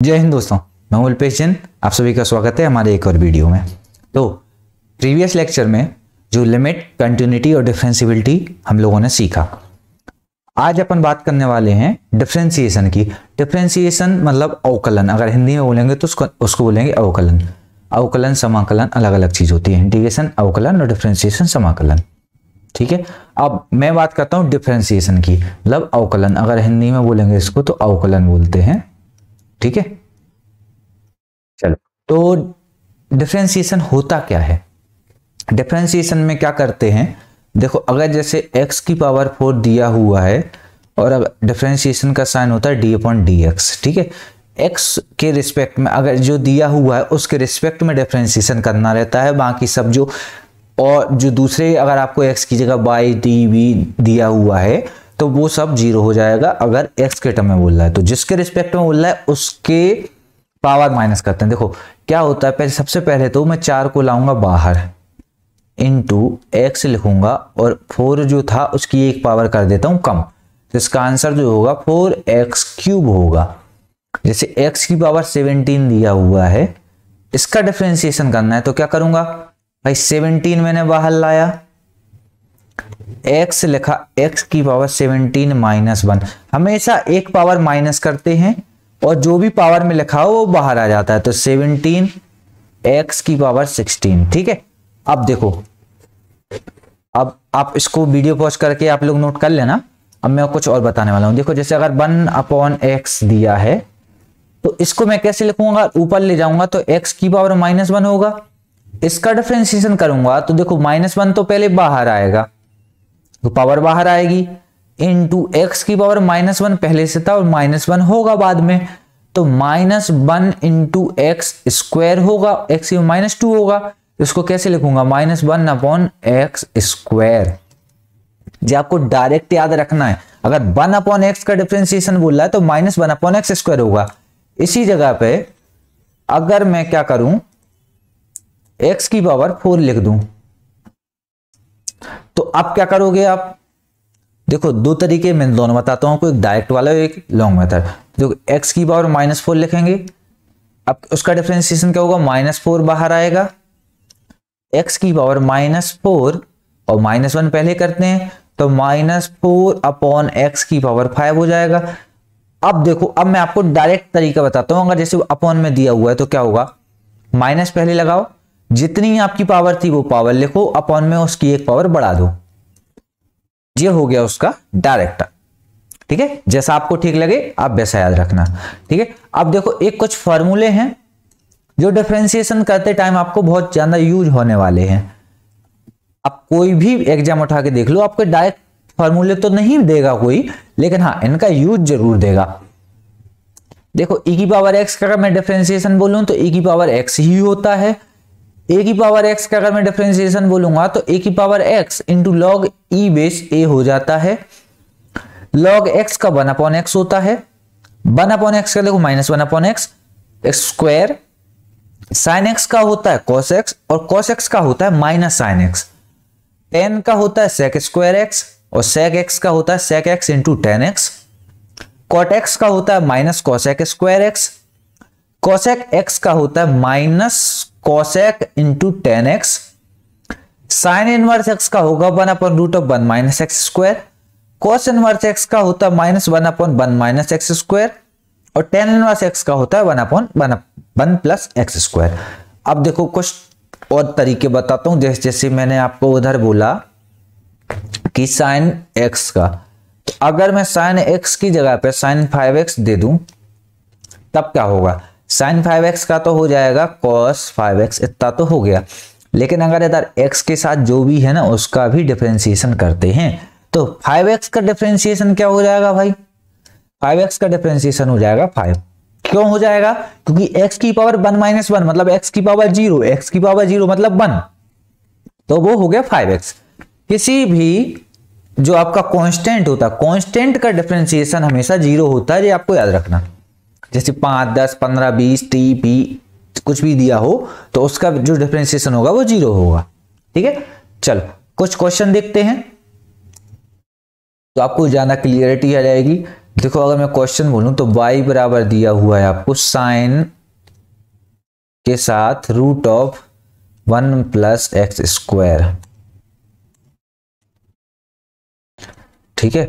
जय हिंद दोस्तों, मैं अल्पेश जैन। आप सभी का स्वागत है हमारे एक और वीडियो में। तो प्रीवियस लेक्चर में जो लिमिट, कंटिन्यूटी और डिफरेंशियबिलिटी हम लोगों ने सीखा, आज अपन बात करने वाले हैं डिफरेंशिएशन की। डिफरेंशिएशन मतलब अवकलन, अगर हिंदी में बोलेंगे तो उसको बोलेंगे अवकलन। अवकलन समाकलन अलग अलग चीज होती है, इंटीग्रेशन अवकलन और डिफरेंशिएशन समाकलन। ठीक है, अब मैं बात करता हूं डिफरेंशिएशन की, मतलब अवकलन। अगर हिंदी में बोलेंगे इसको तो अवकलन बोलते हैं। ठीक है, चलो, तो डिफरेंशिएशन होता क्या है? डिफरेंशिएशन में क्या करते हैं, देखो, अगर जैसे x की पावर 4 दिया हुआ है और अगर डिफरेंशिएशन का साइन होता है d/dx। ठीक है, x के रिस्पेक्ट में अगर जो दिया हुआ है उसके रिस्पेक्ट में डिफरेंशिएशन करना रहता है। बाकी सब जो और जो दूसरे, अगर आपको x की जगह y dv दिया हुआ है तो वो सब जीरो हो जाएगा अगर x के टर्म में बोल रहा है। तो जिसके रिस्पेक्ट में बोल रहा है उसके पावर माइनस करते हैं। देखो क्या होता है, पहले सबसे पहले तो मैं 4 को लाऊंगा बाहर, इंटू एक्स लिखूंगा और 4 जो था उसकी एक पावर कर देता हूं कम, तो इसका आंसर जो होगा 4x³ होगा। जैसे x की पावर 17 दिया हुआ है, इसका डिफरेंशिएशन करना है तो क्या करूंगा भाई, 17 मैंने बाहर लाया, x लिखा, x की पावर 17 -1। हमेशा एक पावर माइनस करते हैं और जो भी पावर में लिखा हो वो बाहर आ जाता है। तो 17 x की पावर 16। ठीक है, अब देखो, अब आप इसको वीडियो पॉज करके आप लोग नोट कर लेना। अब मैं कुछ और बताने वाला हूं। देखो जैसे अगर 1/x दिया है तो इसको मैं कैसे लिखूंगा, ऊपर ले जाऊंगा तो x की पावर -1 होगा। इसका डिफरेंशिएशन करूंगा तो देखो -1 तो पहले बाहर आएगा, तो पावर बाहर आएगी, इंटू एक्स की पावर -1 पहले से था और -1 होगा बाद में, तो -1 इंटू एक्स स्क्वायर होगा, एक्स -2 होगा। इसको कैसे लिखूंगा, -1/x²। जो आपको डायरेक्ट याद रखना है, अगर 1/x का डिफरेंशिएशन बोल रहा है तो -1/x² होगा। इसी जगह पे अगर मैं क्या करूं, x की पावर 4 लिख दूं तो अब क्या करोगे आप, देखो दो तरीके मैं दोनों बताता हूं, एक डायरेक्ट वाला एक लॉन्ग मेथड। देखो x की पावर -4 लिखेंगे, अब उसका डिफरेंशिएशन क्या होगा, -4 बाहर आएगा, x की पावर -4 और -1 पहले करते हैं तो -4/x की पावर 5 हो जाएगा। अब देखो, अब मैं आपको डायरेक्ट तरीका बताता हूं। अगर जैसे अपॉन में दिया हुआ है तो क्या होगा, माइनस पहले लगाओ, जितनी आपकी पावर थी वो पावर लिखो, अपॉन में उसकी एक पावर बढ़ा दो। ये हो गया उसका डायरेक्ट। ठीक है, जैसा आपको ठीक लगे आप वैसा याद रखना। ठीक है, अब देखो एक कुछ फॉर्मूले हैं जो डिफरेंशिएशन करते टाइम आपको बहुत ज्यादा यूज होने वाले हैं। अब कोई भी एग्जाम उठा के देख लो, आपको डायरेक्ट फॉर्मूले तो नहीं देगा कोई, लेकिन हाँ इनका यूज जरूर देगा। देखो e की पावर x का अगर मैं डिफरेंशिएशन बोलूं तो e की पावर x ही होता है। a की पावर x का अगर मैं डिफरेंशिएशन बोलूंगा तो a की power x into log e base a हो जाता है। लॉग x का 1/x होता है, 1/x का देखो -1/x स्क्वायर, साइन x का होता है cos x और cos x का होता है -sin x, tan का होता है sec² x और sec x का होता है sec x into tan x, cot x का होता है -cosec² x, cosec x का होता है -cosec into tan x, sign inverse x का होगा 1/√1 -x², cos इनवर्स x का होता है -1/1 -x² और tan इनवर्स x का होता है 1/1 x²। अब देखो कुछ और तरीके बताता हूं। जैसे मैंने आपको उधर बोला कि साइन x का, तो अगर मैं साइन x की जगह पे साइन 5x दे दूं तब क्या होगा, साइन 5x का तो हो जाएगा cos 5x, इतना तो हो गया। लेकिन अगर इधर x के साथ जो भी है ना उसका भी डिफरेंशिएशन करते हैं तो 5x का डिफरेंशिएशन क्या हो जाएगा भाई, 5x का डिफरेंशिएशन हो जाएगा 5। क्यों हो जाएगा, क्योंकि x की पावर 1 - 1 मतलब x की पावर 0, x की पावर 0 मतलब 1, तो वो हो गया 5x। किसी भी जो आपका कांस्टेंट होता है, कांस्टेंट का डिफरेंशिएशन हमेशा 0 होता है, ये आपको याद रखना। जैसे 5, 10, 15, 20, 30 कुछ भी दिया हो तो उसका जो डिफरेंशिएशन होगा वो 0 होगा। ठीक है, चलो कुछ क्वेश्चन देखते हैं तो आपको ज्यादा क्लियरिटी आ जाएगी। देखो अगर मैं क्वेश्चन बोलूं तो y बराबर दिया हुआ है आपको साइन के साथ root of 1 plus x square, ठीक है,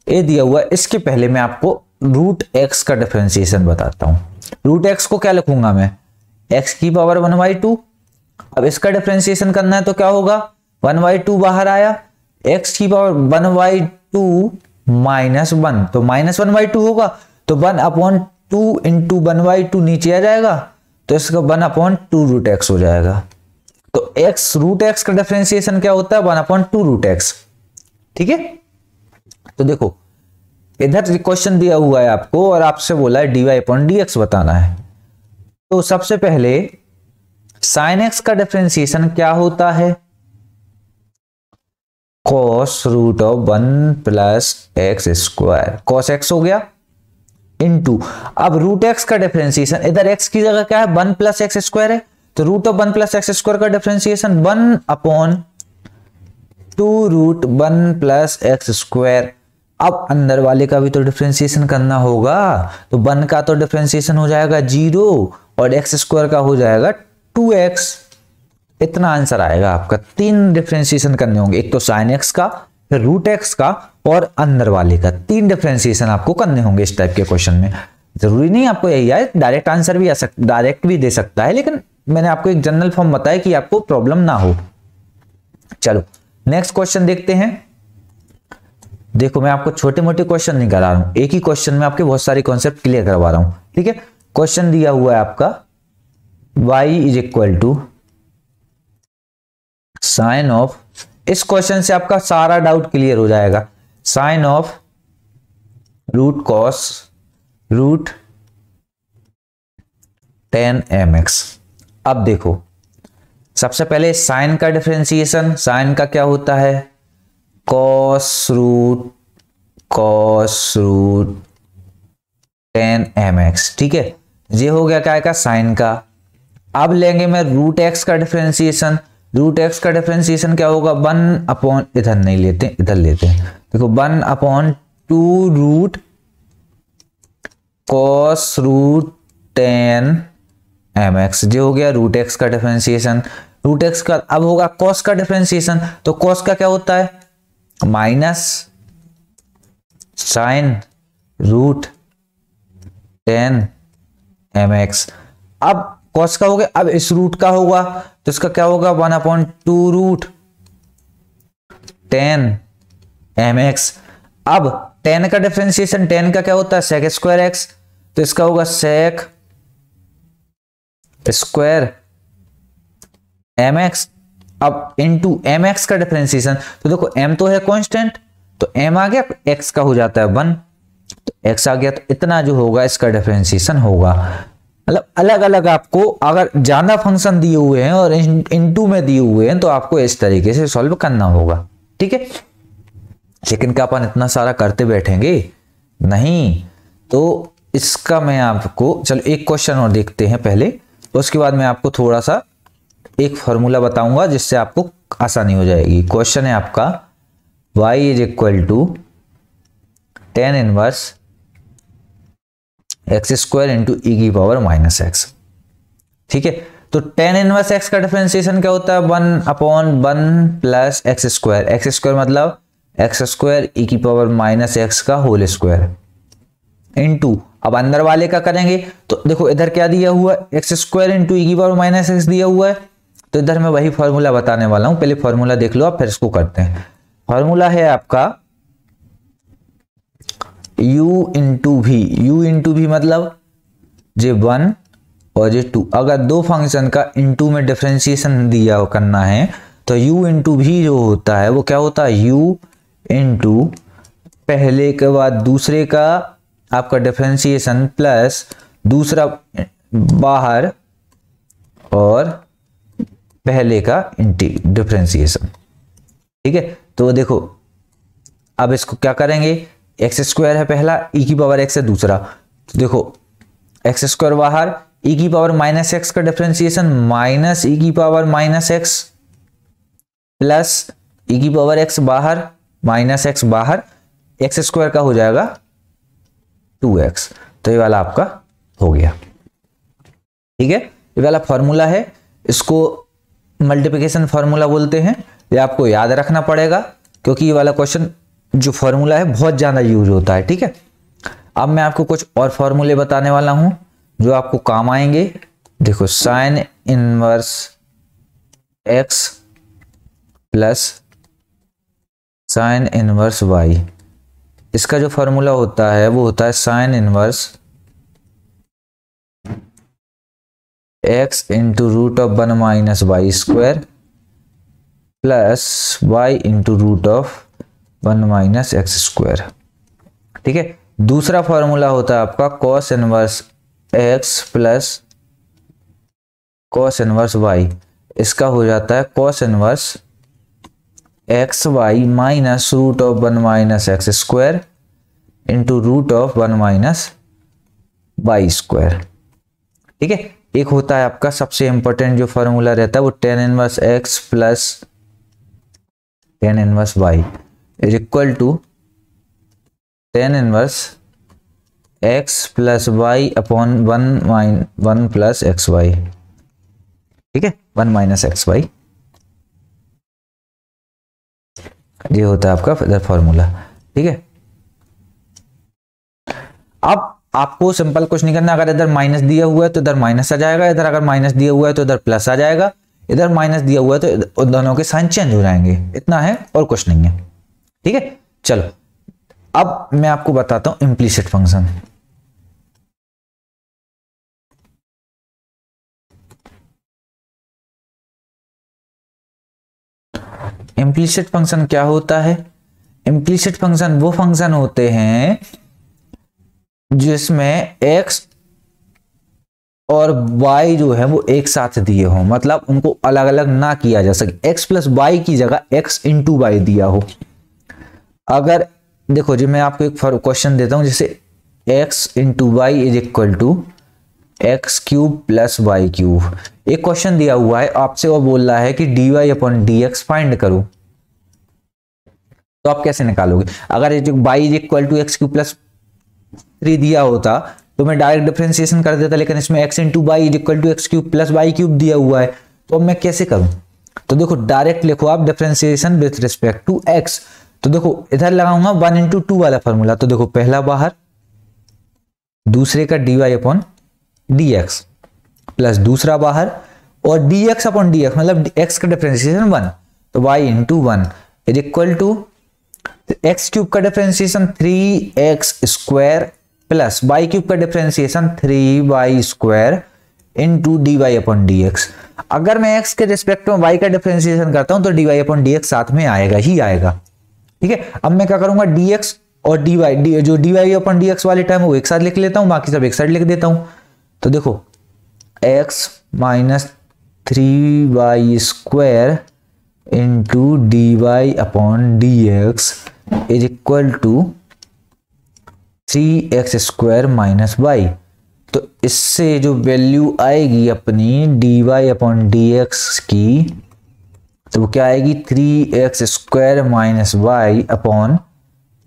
ये दिया हुआ है। इसके पहले मैं आपको रूट एक्स का डिफरेंशिएशन बताता हूं। रूट एक्स को क्या लिखूंगा मैं, एक्स की पावर 1/2। अब इसका डिफरेंशिएशन करना है तो क्या होगा, 1/2 बाहर आया, एक्स की पावर 1/2 माइनस 1, तो माइनस 1/2 होगा, तो 1/2 इंटू 1/2 नीचे आ जाएगा, तो इसका 1/2 रूट एक्स हो जाएगा। तो एक्स रूट एक्स का डिफरेंशिएशन क्या होता है, 1/2 रूट एक्स, ठीक है। तो देखो इधर क्वेश्चन दिया हुआ है आपको और आपसे बोला है dy/dx बताना है। तो सबसे पहले साइन एक्स का डिफरेंशिएशन क्या होता है, cos root of 1 plus x square, cos x हो गया, इनटू अब रूट एक्स का डिफरेंशिएशन, इधर एक्स की जगह क्या है 1 प्लस एक्स स्क्वायर है, तो root of 1 plus x square का differentiation 1/2 root 1 plus x square. अब अंदर वाले का भी तो डिफरेंशिएशन करना होगा, तो 1 का तो डिफरेंशिएशन हो जाएगा 0 और एक्स स्क्वायर का हो जाएगा 2x। इतना आंसर आएगा आपका। 3 डिफरेंशिएशन करने होंगे, एक तो साइन एक्स का, फिर रूट एक्स का और अंदर वाले का। 3 डिफरेंशिएशन आपको करने होंगे इस टाइप के क्वेश्चन में। जरूरी नहीं आपको यही आए, डायरेक्ट आंसर भी आ सकता, डायरेक्ट भी दे सकता है, लेकिन मैंने आपको एक जनरल फॉर्म बताया कि आपको प्रॉब्लम ना हो। चलो नेक्स्ट क्वेश्चन देखते हैं। देखो मैं आपको छोटे मोटे क्वेश्चन नहीं करा रहा हूं, एक ही क्वेश्चन में आपके बहुत सारे कॉन्सेप्ट क्लियर करवा रहा हूं, ठीक है। क्वेश्चन दिया हुआ है आपका y is equal to sine of, इस क्वेश्चन से आपका सारा डाउट क्लियर हो जाएगा, sine of root cos root 10mx। अब देखो सबसे पहले साइन का डिफरेंशिएशन, साइन का क्या होता है कॉस रूट 10mx, ठीक है, ये हो गया क्या का साइन का। अब लेंगे मैं रूट एक्स का डिफरेंशिएशन, रूट एक्स का डिफरेंशिएशन क्या होगा 1/, इधर नहीं लेते इधर लेते हैं, देखो 1/2 रूट कॉस रूट 10mx, जो हो गया रूट एक्स का डिफरेंशिएशन। रूट एक्स का अब होगा कॉस का डिफरेंशिएशन, तो कॉस का क्या होता है माइनस साइन रूट 10mx। अब कॉस का हो गया, अब इस रूट का होगा तो इसका क्या होगा 1/2 रूट 10mx। अब 10 का डिफरेंशिएशन, 10 का क्या होता है सेक स्क्वायर एक्स, तो इसका होगा सेक स्क्वायर mx। अब इनटू mx का डिफरेंशिएशन, तो देखो m तो है कांस्टेंट, तो m आ गया, x का हो जाता है 1, तो x आ गया, तो इतना जो होगा इसका डिफरेंशिएशन होगा। मतलब अलग अलग आपको अगर ज्यादा फंक्शन दिए हुए हैं और इनटू में दिए हुए हैं तो आपको इस तरीके से सॉल्व करना होगा, ठीक है। लेकिन क्या अपन इतना सारा करते बैठेंगे नहीं, तो इसका मैं आपको, चलो एक क्वेश्चन और देखते हैं पहले, उसके बाद मैं आपको थोड़ा सा एक फॉर्मूला बताऊंगा जिससे आपको आसानी हो जाएगी। क्वेश्चन है आपका y is equal to 10 inverse x square into e की पावर माइनस एक्स, ठीक है। तो 10 इनवर्स एक्स का डिफरेंशिएशन क्या होता है 1/1 प्लस एक्स स्क्वायर मतलब एक्स स्क्वायर ई की पावर माइनस एक्स का होल स्क्वायर इंटू, अब अंदर वाले का करेंगे तो देखो इधर क्या दिया हुआ है एक्स स्क्वायर इंटू ई की पावर माइनस एक्स दिया हुआ है, तो इधर मैं वही फॉर्मूला बताने वाला हूं, पहले फॉर्मूला देख लो आप फिर इसको करते हैं। फॉर्मूला है आपका u इंटू वी मतलब जे 1 और जे 2, अगर दो फंक्शन का इंटू में डिफरेंशिएशन दिया करना है तो u इंटू वी जो होता है वो क्या होता है u इंटू पहले के बाद दूसरे का आपका डिफरेंशिएशन प्लस दूसरा बाहर और पहले का डिफरेंशिएशन, ठीक है। तो देखो अब इसको क्या करेंगे, एक्स स्क्वायर है पहला, ई की पावर एक्स है दूसरा, तो देखो एक्स स्क्वायर बाहर, ई की पावर माइनस एक्स का डिफरेंशिएशन माइनस ई की पावर माइनस एक्स प्लस ई की पावर एक्स बाहर माइनस एक्स बाहर, एक्स स्क्वायर का हो जाएगा 2x। तो ये वाला आपका हो गया। ठीक है, ये वाला फॉर्मूला है, इसको मल्टीप्लिकेशन फॉर्मूला बोलते हैं। ये आपको याद रखना पड़ेगा क्योंकि ये वाला क्वेश्चन जो फॉर्मूला है बहुत ज्यादा यूज होता है। ठीक है, अब मैं आपको कुछ और फॉर्मूले बताने वाला हूं जो आपको काम आएंगे। देखो, sine inverse x plus sine inverse y, इसका जो फॉर्मूला होता है वो होता है sine inverse x into root of 1 minus y square plus y into root of 1 minus x square. ठीक है, दूसरा फॉर्मूला होता है आपका cos inverse x plus cos inverse y, इसका हो जाता है cos inverse x y minus root of 1 minus x square into root of 1 minus y square. ठीक है, एक होता है आपका सबसे इंपॉर्टेंट जो फॉर्मूला रहता है वो tan inverse x plus tan inverse y is equal to tan inverse x plus y upon 1 plus x y. ठीक है, 1 माइनस एक्स वाई, ये होता है आपका इधर फॉर्मूला। ठीक है, अब आपको सिंपल कुछ नहीं करना, अगर इधर माइनस दिया हुआ है तो इधर माइनस आ जाएगा, इधर अगर माइनस दिया हुआ है तो इधर प्लस आ जाएगा, इधर माइनस दिया हुआ है तो दोनों के साइन चेंज हो जाएंगे। इतना है और कुछ नहीं है। ठीक है, चलो अब मैं आपको बताता हूं इम्प्लीसिट फंक्शन। इम्प्लीसिट फंक्शन क्या होता है? इम्प्लीसिट फंक्शन वो फंक्शन होते हैं जिसमें x और y जो है वो एक साथ दिए हो, मतलब उनको अलग अलग ना किया जा सके। x प्लस वाई की जगह x इंटू वाई दिया हो। अगर देखो जी, मैं आपको एक क्वेश्चन देता हूं, जैसे x into y is equal to x cube plus y cube. एक क्वेश्चन दिया हुआ है आपसे और बोल रहा है कि dy अपॉन dx फाइंड करो, तो आप कैसे निकालोगे? अगर y is equal to x cube plus 3 दिया होता तो मैं डायरेक्ट डिफरेंशिएशन कर देता, लेकिन इसमें x into y is equal to x cube plus y cube दिया हुआ है, तो अब मैं कैसे करूं? तो देखो, डायरेक्ट लिखो आप differentiation with respect to x। तो देखो, इधर लगाऊंगा 1 इंटू 2 वाला फॉर्मूला, तो देखो पहला बाहर, दूसरे का dy अपॉन dx प्लस दूसरा बाहर, और dx अपॉन dx मतलब x का डिफरेंशिएशन 1, तो y into 1 is equal to x cube का differentiation 3x square plus y cube का differentiation 3y square into dy upon dx। अगर मैं x के रिस्पेक्ट में y का डिफरेंशिएशन करता हूं तो dy अपॉन dx साथ में आएगा ही आएगा। ठीक है, अब मैं क्या करूंगा, dx और dy जो dy अपॉन dx वाले टाइम वो एक साथ लिख लेता हूं, बाकी सब एक साथ लिख देता हूं। तो देखो, x minus 3y square into dy upon dx is equal to 3x square minus y. तो इससे जो वैल्यू आएगी अपनी dy अपॉन dx की, तो वो क्या आएगी, 3x square minus y upon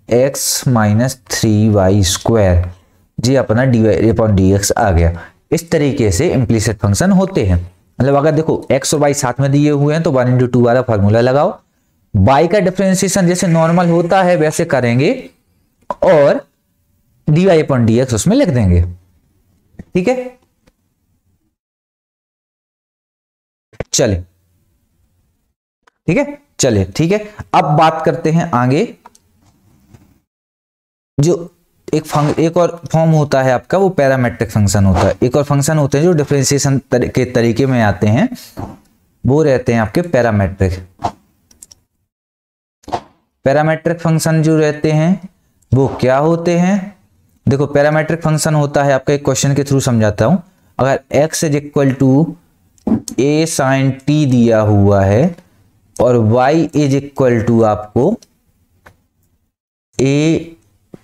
x minus 3y square. जी अपना dy अपॉन dx आ गया। इस तरीके से इम्प्लीसिट फंक्शन होते हैं। मतलब अगर देखो x और y साथ में दिए हुए हैं तो 1 इंटू 2 वाला फॉर्मूला लगाओ, y का डिफरेंशिएशन जैसे नॉर्मल होता है वैसे करेंगे और dy अपॉन dx उसमें लिख देंगे। ठीक है, चले, ठीक है, चले, ठीक है। अब बात करते हैं आगे, जो एक और फॉर्म होता है आपका वो पैरामेट्रिक फंक्शन होता है। एक और फंक्शन होते हैं जो डिफरेंशिएशन के तरीके में आते हैं, वो रहते हैं आपके पैरामेट्रिक। पैरामेट्रिक फंक्शन जो रहते हैं वो क्या होते हैं? देखो, पैरामेट्रिक फंक्शन होता है आपका, एक क्वेश्चन के थ्रू समझाता हूं। अगर x is equal to a sin t दिया हुआ है और y इज इक्वल टू आपको a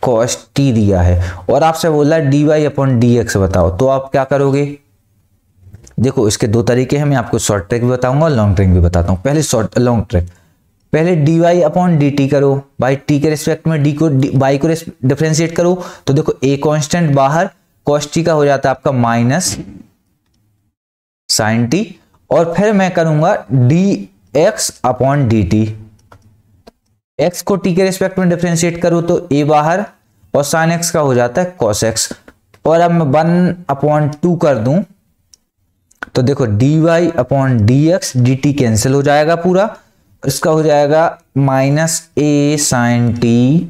cos t दिया है और आपसे बोला dy अपॉन dx बताओ, तो आप क्या करोगे? देखो, इसके दो तरीके हैं, मैं आपको शॉर्ट ट्रिक भी बताऊंगा और लॉन्ग ट्रिक भी बताता हूं। पहले लॉन्ग ट्रिक, पहले d y upon d t करो भाई, टी के रिस्पेक्ट में डी को वाई को डिफरेंशिएट करो तो देखो ए कांस्टेंट बाहर, कॉस टी का हो जाता है आपका माइनस साइन टी, और फिर मैं करूंगा D x upon d T, x को टी के रिस्पेक्ट में डिफरेंशिएट करूं तो ए बाहर और साइन एक्स का हो जाता है कॉस एक्स, और अब मैं 1/2 कर दूं तो देखो d y upon d x d t cancel हो जाएगा पूरा, इसका हो जाएगा minus a sine t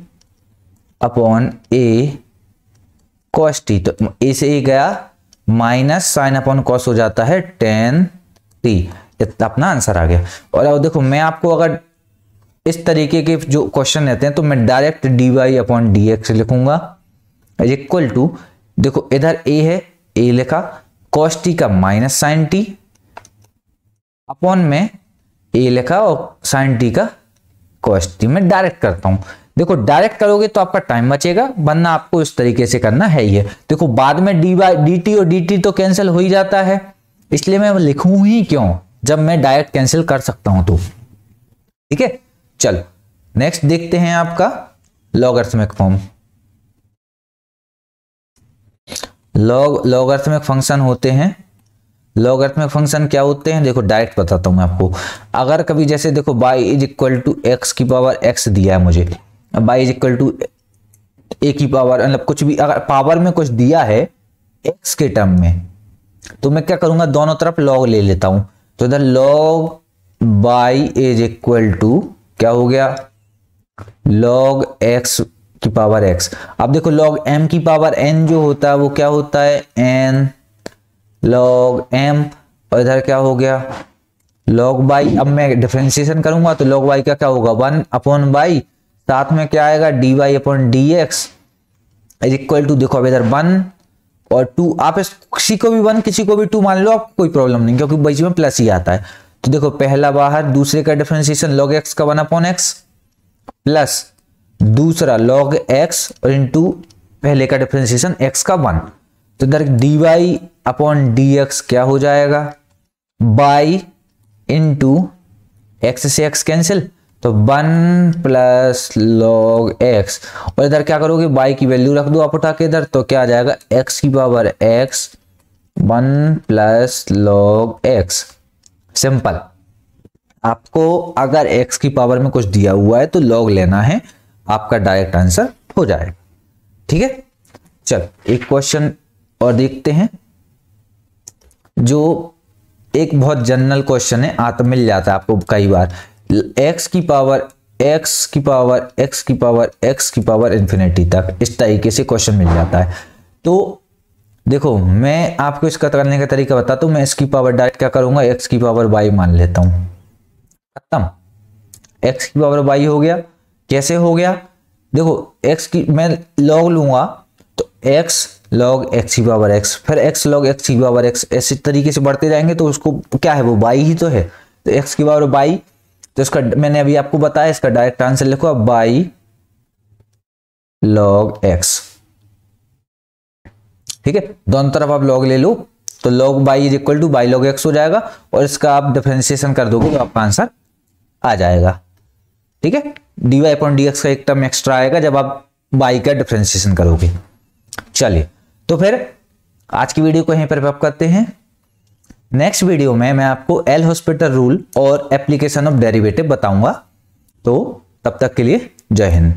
upon a cos t, तो ए से ए गया, माइनस साइन अपॉन कॉस हो जाता है टेन टी, इतना अपना आंसर आ गया। और अब देखो मैं आपको अगर इस तरीके के जो क्वेश्चन रहते हैं तो मैं direct d y upon d x लिखूंगा इक्वल टू, देखो इधर ए है, ए लिखा, कॉस टी का माइनस साइन टी अपॉन में ए लिखा और साइन टी का कॉस टी, मैं डायरेक्ट करता हूं। देखो डायरेक्ट करोगे तो आपका टाइम बचेगा, वरना आपको इस तरीके से करना है ही है। देखो बाद में डी वाई डी टी और डी टी तो कैंसिल हो ही जाता है, इसलिए मैं लिखूं ही क्यों जब मैं डायरेक्ट कैंसिल कर सकता हूं तो, ठीक है। चलो नेक्स्ट देखते हैं आपका लॉगरिथमिक फॉर्म। लॉगरिथमिक फंक्शन होते हैं, लॉगरिथमिक फंक्शन क्या होते हैं देखो डायरेक्ट बताता हूं मैं आपको। अगर कभी जैसे देखो y is equal to x की पावर x दिया है मुझे, y is equal to a की पावर, मतलब कुछ भी अगर पावर में कुछ दिया है x के टर्म में, तो मैं क्या करूंगा दोनों तरफ लॉग ले लेता हूं, तो इधर log y is equal to क्या हो गया log x की पावर x। अब देखो log m की पावर n जो होता है वो क्या होता है n log m, और इधर क्या हो गया log y। अब मैं डिफरेंशिएशन करूंगा तो log y का क्या होगा 1 अपॉन y, साथ में क्या आएगा dy upon dx is equal to, देखो अब इधर 1 और 2, आप किसी को भी 1 किसी को भी 2 मान लो, आपको कोई प्रॉब्लम नहीं क्योंकि बीच में प्लस ही आता है। तो देखो पहला बाहर, दूसरे का डिफरेंशिएशन log x का 1 अपॉन x प्लस दूसरा log x और इंटू पहले का डिफरेंशिएशन x का 1, तो इधर dy अपॉन dx क्या हो जाएगा y इंटू x से x कैंसिल, तो 1 प्लस log x, और इधर क्या करोगे y की वैल्यू रख दो आप उठा के इधर, तो क्या आ जाएगा x की power x 1 plus log x। Simple, आपको अगर x की पावर में कुछ दिया हुआ है तो log लेना है, आपका डायरेक्ट आंसर हो जाएगा, ठीक है। चल एक क्वेश्चन और देखते हैं जो एक बहुत जनरल क्वेश्चन है, आता मिल जाता है आपको कई बार, x की पावर x की पावर x की पावर x की पावर इंफिनिटी तक, इस तरीके से क्वेश्चन मिल जाता है। तो देखो मैं आपको इसका करने का तरीका बताता हूं, मैं इसकी पावर डायरेक्ट क्या करूंगा x की पावर y मान लेता हूं, खत्म, x की पावर y हो गया। कैसे हो गया देखो, x की मैं log लूंगा तो x log x की पावर x, फिर x log x की पावर x, ऐसे तरीके से बढ़ते जाएंगे तो उसको क्या है वो y ही तो है, तो x की पावर y, तो इसका मैंने अभी आपको बताया, इसका डायरेक्ट आंसर लिखो अब y log x, ठीक है। दोनों तरफ आप log ले लो तो log y is equal to y log x हो जाएगा, और इसका आप डिफरेंशिएशन कर दोगे तो आपका आंसर आ जाएगा, ठीक है। dy अपॉन dx का एक टर्म एक्स्ट्रा आएगा जब आप y का डिफरेंशिएशन करोगे। चलिए तो फिर आज की वीडियो को यहीं पर रैप करते हैं। नेक्स्ट वीडियो में मैं आपको एल हॉस्पिटल रूल और एप्लीकेशन ऑफ डेरिवेटिव बताऊंगा, तो तब तक के लिए जय हिंद।